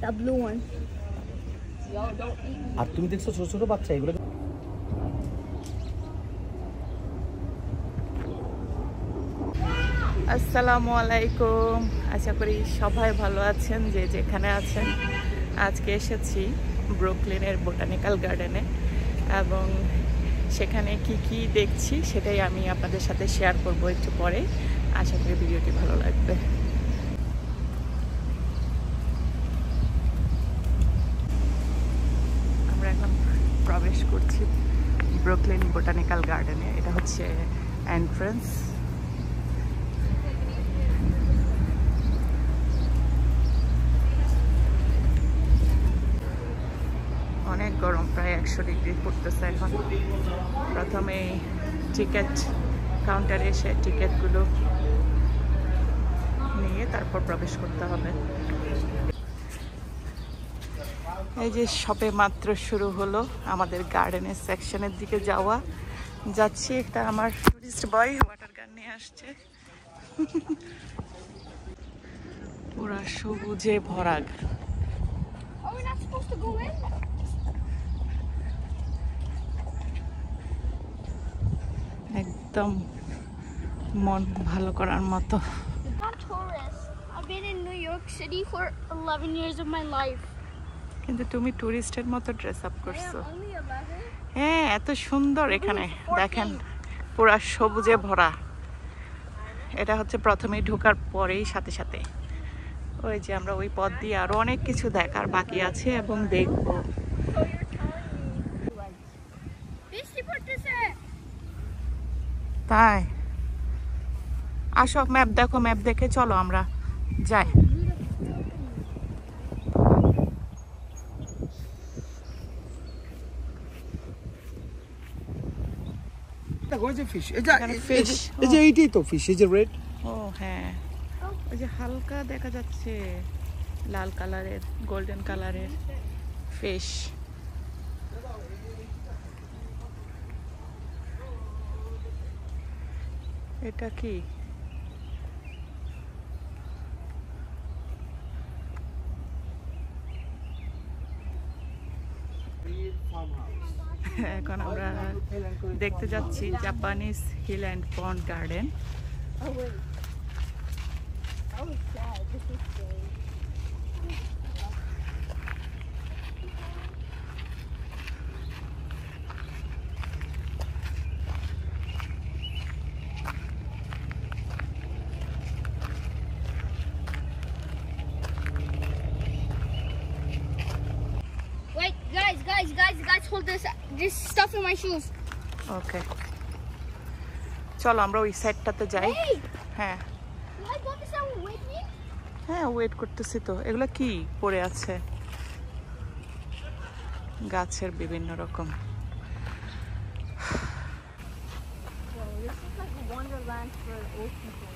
The blue one. আর তুমি দেখছো ছোট ছোট বাচ্চা এগুলো। আসসালামু আলাইকুম, আশা করি সবাই ভালো আছেন যে যেখানে আছেন। আজকে এসেছি ব্রুকলিনের বোটানিক্যাল গার্ডেনে এবং সেখানে কি কি দেখছি সেটাই আমি আপনাদের সাথে শেয়ার করব একটু পরে। আশা করি ভিডিওটি ভালো লাগবে। আমরা এখন প্রবেশ করছি ব্রুকলিন বোটানিক্যাল গার্ডেনে। এটা হচ্ছে এন্ট্রান্স। অনেক গরম, প্রায় 100 ডিগ্রি পড়তেছে এখন। প্রথমে টিকিট কাউন্টারে এসে টিকিটগুলো নিয়ে তারপর প্রবেশ করতে হবে। এই যে সবে মাত্র শুরু হলো আমাদের গার্ডেনের সেকশনের দিকে যাওয়া। যাচ্ছি, একটা আমার টুরিস্ট বয় ওয়াটার গান নিয়ে আসছে। পুরা সবুজে ভরা। একদম মন ভালো করার মতো। I've been in New York City for 11 years of my life. কিন্তু তুমি টুরিস্টের মতো ড্রেস আপ করছো। Only 11? হ্যাঁ, এত সুন্দর এখানে দেখেন, পুরা সবুজে ভরা। এটা হচ্ছে প্রথমেই ঢোকার পরেই সাথে সাথে ওই যে আমরা ওই পথ দিয়ে আরো অনেক কিছু দেখার বাকি আছে এবং দেখবো। তাই আসো, ম্যাপ দেখো, ম্যাপ দেখে চলো আমরা যাই। ফিশ, ফিশ, এই যে এইটাই তো ফিশ, এই যে রেড। ও হ্যাঁ, ওই যে হালকা দেখা যাচ্ছে লাল কালারের, গোল্ডেন কালারের ফিশ। এটা কি? এখন আমরা দেখতে যাচ্ছি Japanese hill and pond garden. Wait, guys, hold this stuff in my shoes. Okay, চলো আমরা ওই সাইডটাতে যাই। Hey! হ্যাঁ You guys want to someone with me? হ্যাঁ, ওয়েট করতেছি তো। এগুলো কি পড়ে আছে? গাছের বিভিন্ন রকম। This is like a wonderland for old people.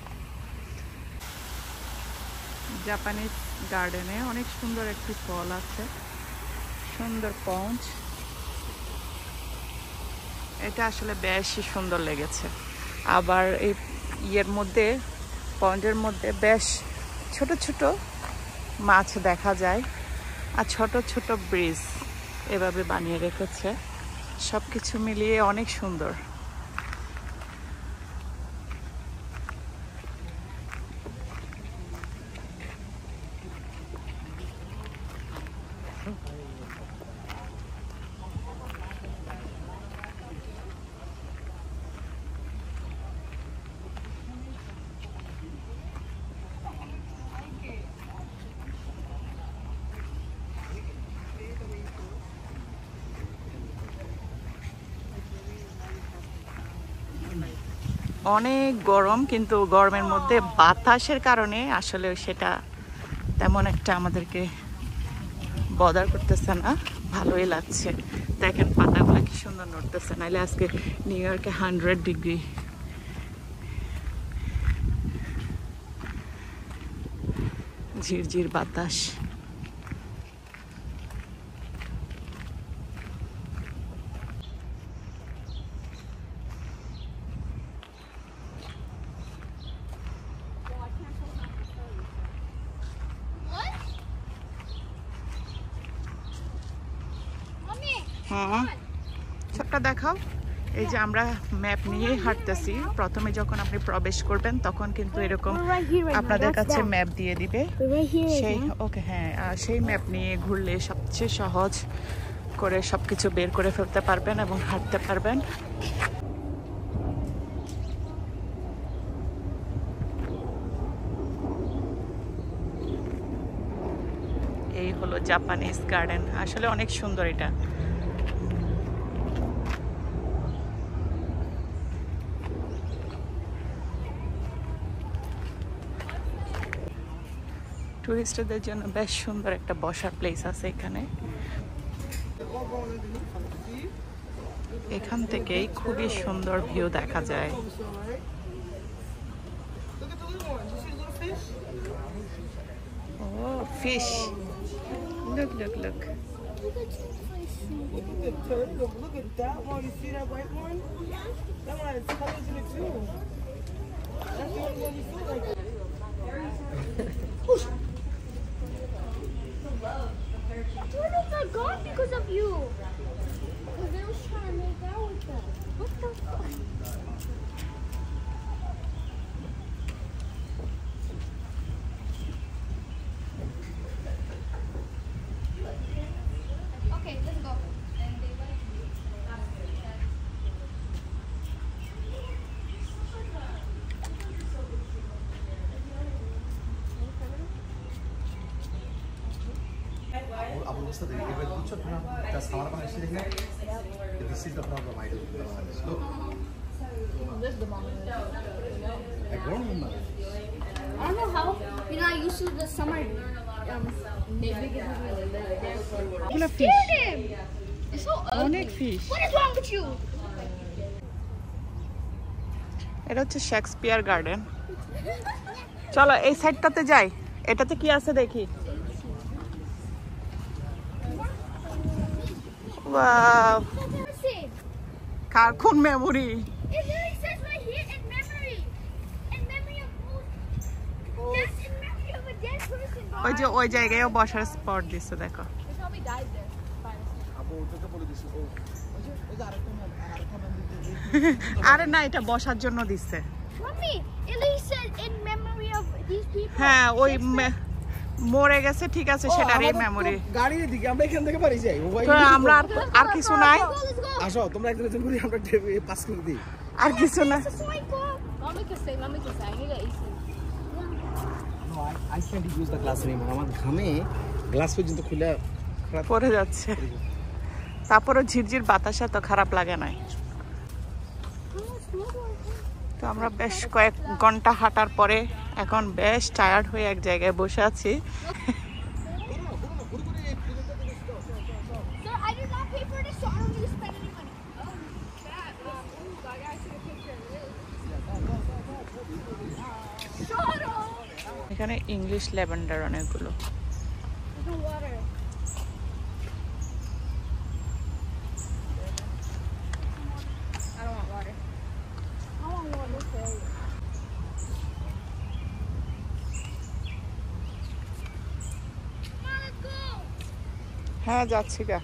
Japanese গার্ডেনে অনেক সুন্দর একটি ফল আছে, সুন্দর পঞ্চ। এটা আসলে বেশি সুন্দর লেগেছে। আবার এই ইয়ের মধ্যে, পন্ডের মধ্যে বেশ ছোট ছোট মাছ দেখা যায় আর ছোট ছোট ব্রিজ এভাবে বানিয়ে রেখেছে। সব কিছু মিলিয়ে অনেক সুন্দর। অনেক গরম, কিন্তু গরমের মধ্যে বাতাসের কারণে আসলে সেটা তেমন একটা আমাদেরকে বদার করতেছে না, ভালোই লাগছে। দেখেন পাতাগুলো কি সুন্দর নড়তেছে, নাহলে আজকে নিউ ইয়র্কে 100 ডিগ্রি। ঝিরঝির বাতাস। হুম, ছোটটা দেখাও। এই যে আমরা ম্যাপ নিয়ে হাঁটতেছি। প্রথমে যখন আপনি প্রবেশ করবেন তখন কিন্তু এরকম আপনাদের কাছে ম্যাপ দিয়ে দিবে সেই ওকে হ্যাঁ, সেই ম্যাপ নিয়ে ঘুরলে সবচেয়ে সহজ করে সবকিছু বের করে ফেলতে পারবেন এবং হাঁটতে পারবেন। এই হলো জাপানিজ গার্ডেন, আসলে অনেক সুন্দর এটা। টুরিস্টদের জন্য বেশ সুন্দর একটা বসার প্লেস আছে এখানে। এখান থেকেই খুবই সুন্দর ভিউ দেখা যায়। Oh fish, look look look. Look at that one. You see that white one? That one has colors in it too. That's the only one you feel like. Turtles are gone because of you. Because they was trying to make out with them. What the fuck? Okay, let's go. This is the problem I do. Look. This is the moment. I don't remember. I don't know how. You know, I used to the summer. এগুলো Scared fish, him. It's so অনেক ugly. fish। What is wrong with you? এটা হচ্ছে Shakespeare garden. চলো এই সাইডটাতে যাই, এটাতে কি আছে দেখি। Wow, Listen. কার কোন memory? It really says right here in memory. In memory of who? Yes, in memory of a dead person. ওই যে ওই জায়গায়ও বসার স্পট দিচ্ছে দেখো। They probably died there. আরে না, এটা বসার জন্য দিচ্ছে। Mommy, it really said in memory of these people. হ্যাঁ, ওই মরে গেছে, ঠিক আছে, সেটারই মেমোরি। গাড়ির দিকে আমরা এখান থেকে বাড়ি যাই। তো আমরা আর কিছু নাই, Let's go, let's go. আসো তোমরা একজন একজন করে আমরা পাস করে দিই। আর কিছু না। This is so cool. Mommy can say. I need an AC. No, I can't use the glass anymore. আমার ঘামে গ্লাস পর্যন্ত খুলে পড়ে যাচ্ছে। তারপরও ঝিরঝির বাতাসে তো খারাপ লাগে নাই। তো আমরা বেশ কয়েক ঘন্টা হাঁটার পরে এখন বেশ টায়ার্ড হয়ে এক জায়গায় বসে আছি। Sir, I did not pay for this, so I don't need to spend any money. Oh, that. I gotta take a picture of this. Shut up. এখানে ইংলিশ ল্যাভেন্ডার অনেকগুলো। There's no water. I don't want water. I want water, sir. Come on, let's go. হ্যাঁ, যাচ্ছি গা।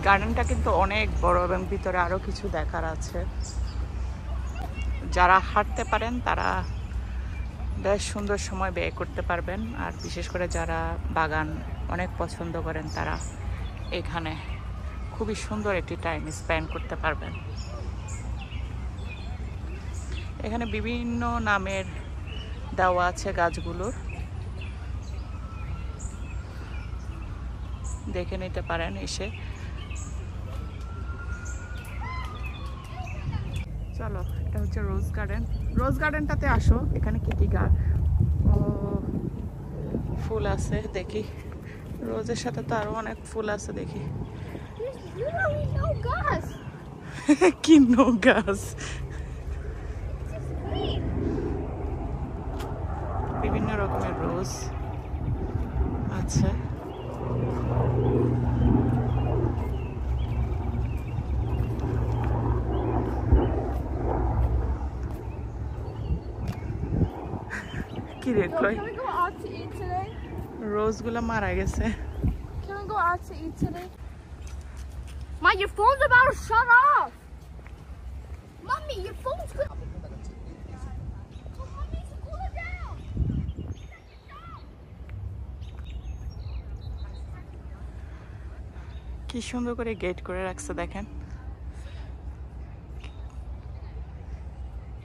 গার্ডেনটা কিন্তু অনেক বড় এবং ভিতরে আরো কিছু দেখার আছে। যারা হাঁটতে পারেন তারা বেশ সুন্দর সময় ব্যয় করতে পারবেন, আর বিশেষ করে যারা বাগান অনেক পছন্দ করেন তারা এখানে খুবই সুন্দর একটি টাইম স্পেন্ড করতে পারবেন। এখানে বিভিন্ন নামের দেওয়া আছে গাছগুলোর, দেখে নিতে পারেন এসে। চলো, এটা হচ্ছে রোজ গার্ডেন। রোজ গার্ডেনটাতে আসো, এখানে কি কি ফুল আছে দেখি। রোজের সাথে তো আরো অনেক ফুল আছে দেখি। There's literally no gas. কি নো গাছ? It's just green. বিভিন্ন রকমের রোজ আছে। কি রে কই Can we go out to eat today? রোজগুলো মারা গেছে। Can we go out to eat today? Ma, your phone's about to shut off. Mommy, your phone's good. Oh, mommy, cool it down. কি সুন্দর করে গেট করে রাখছে দেখেন,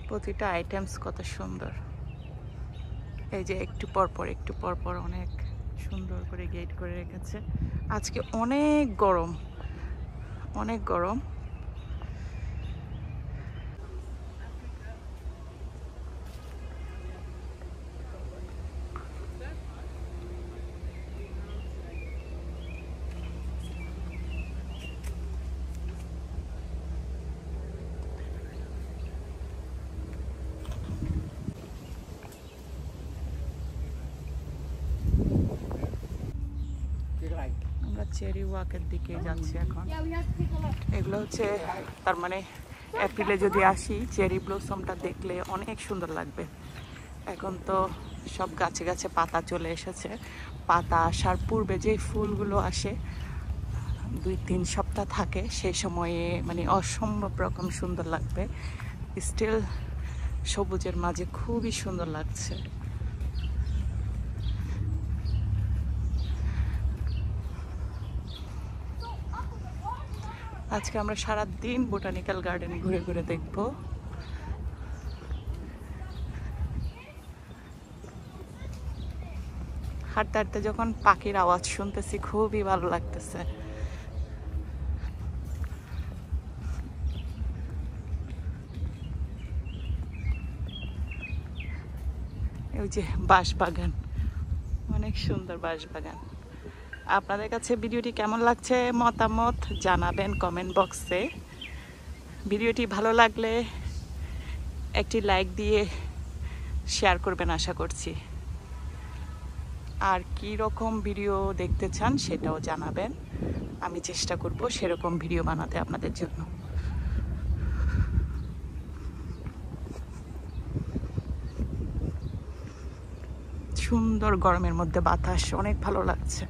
প্রতিটা items কত সুন্দর। এই যে একটু পর পর অনেক সুন্দর করে গেট করে রেখেছে। আজকে অনেক গরম, অনেক গরম। আমরা চেরি ওয়াকের দিকে যাচ্ছি এখন। Yeah, we have to take a look. এগুলো হচ্ছে তার মানে এপ্রিলে যদি আসি চেরি ব্লসমটা দেখলে অনেক সুন্দর লাগবে। এখন তো সব গাছে গাছে পাতা চলে এসেছে। পাতা আসার পূর্বে যে ফুলগুলো আসে 2-3 সপ্তাহ থাকে, সেই সময়ে মানে অসম্ভব রকম সুন্দর লাগবে। স্টিল সবুজের মাঝে খুবই সুন্দর লাগছে। আজকে আমরা সারা দিন বোটানিক্যাল গার্ডেন ঘুরে ঘুরে দেখব। হাঁটতে হাঁটতে যখন পাখির আওয়াজ শুনতেছি খুবই ভালো লাগতেছে। ওই যে বাঁশবাগান, অনেক সুন্দর বাঁশবাগান। আপনাদের কাছে ভিডিওটি কেমন লাগছে মতামত জানাবেন কমেন্ট বক্সে। ভিডিওটি ভালো লাগলে একটি লাইক দিয়ে শেয়ার করবেন আশা করছি। আর কি রকম ভিডিও দেখতে চান সেটাও জানাবেন, আমি চেষ্টা করব সেরকম ভিডিও বানাতে আপনাদের জন্য। সুন্দর গরমের মধ্যে বাতাস, অনেক ভালো লাগছে।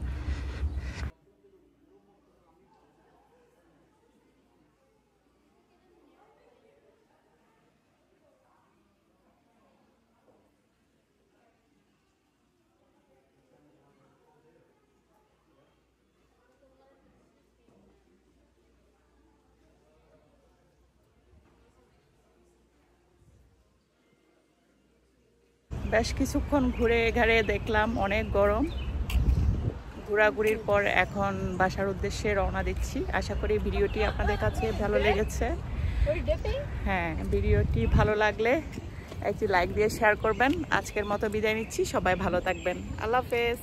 বেশ কিছুক্ষণ ঘুরে ঘাড়ে দেখলাম অনেক গরম। ঘোরাঘুরির পর এখন বাসার উদ্দেশ্যে রওনা দিচ্ছি। আশা করি ভিডিওটি আপনাদের কাছে ভালো লেগেছে। হ্যাঁ, ভিডিওটি ভালো লাগলে একটি লাইক দিয়ে শেয়ার করবেন। আজকের মতো বিদায় নিচ্ছি, সবাই ভালো থাকবেন। আল্লাহ হাফেজ।